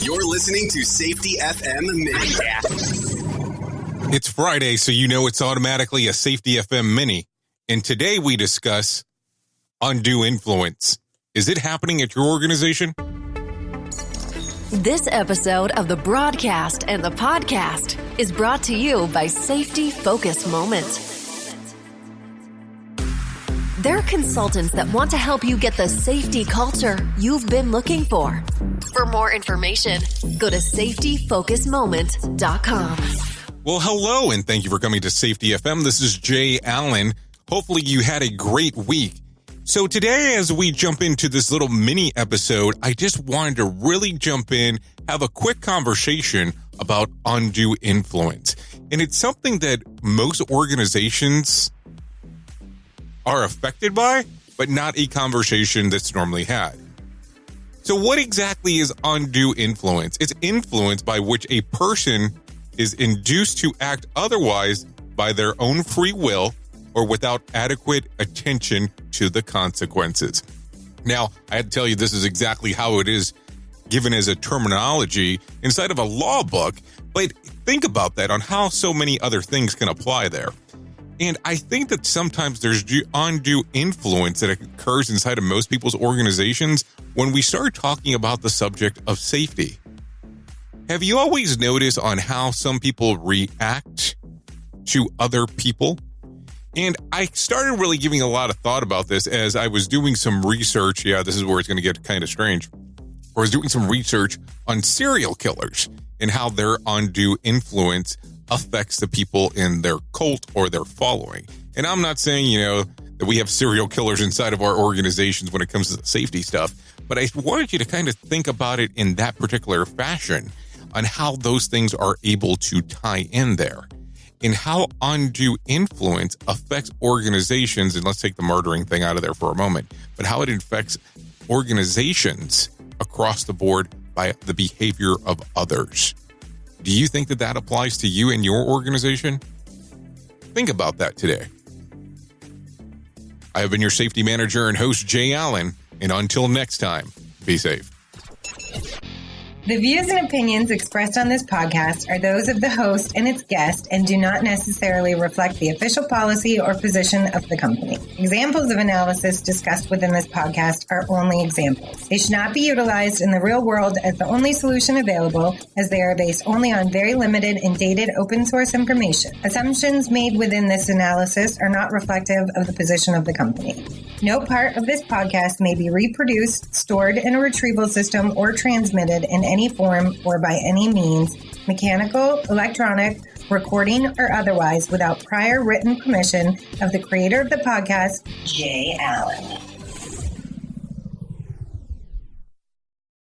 You're listening to Safety FM Mini. It's Friday, so you know it's automatically a Safety FM Mini. And today we discuss undue influence. Is it happening at your organization? This episode of the broadcast and the podcast is brought to you by Safety Focus Moment. They're consultants that want to help you get the safety culture you've been looking for. For more information, go to safetyfocusmoment.com. Well, hello, and thank you for coming to Safety FM. This is Jay Allen. Hopefully you had a great week. So today, as we jump into this little mini episode, I just wanted to really jump in, have a quick conversation about undue influence. And it's something that most organizations are affected by, but not a conversation that's normally had. So what exactly is undue influence? It's influence by which a person is induced to act otherwise by their own free will or without adequate attention to the consequences. Now, I had to tell you this is exactly how it is given as a terminology inside of a law book, but think about that on how so many other things can apply there. And I think that sometimes there's undue influence that occurs inside of most people's organizations when we start talking about the subject of safety. Have you always noticed on how some people react to other people? And I started really giving a lot of thought about this as I was doing some research. Yeah, this is where it's going to get kind of strange. I was doing some research on serial killers and how their undue influence affects the people in their cult or their following. And I'm not saying, that we have serial killers inside of our organizations when it comes to the safety stuff, but I wanted you to kind of think about it in that particular fashion on how those things are able to tie in there and how undue influence affects organizations. And let's take the murdering thing out of there for a moment, but how it affects organizations across the board by the behavior of others. Do you think that that applies to you and your organization? Think about that today. I have been your safety manager and host, Jay Allen, and until next time, be safe. The views and opinions expressed on this podcast are those of the host and its guest and do not necessarily reflect the official policy or position of the company. Examples of analysis discussed within this podcast are only examples. They should not be utilized in the real world as the only solution available, as they are based only on very limited and dated open source information. Assumptions made within this analysis are not reflective of the position of the company. No part of this podcast may be reproduced, stored in a retrieval system, or transmitted in any form or by any means, mechanical, electronic, recording, or otherwise, without prior written permission of the creator of the podcast, Jay Allen.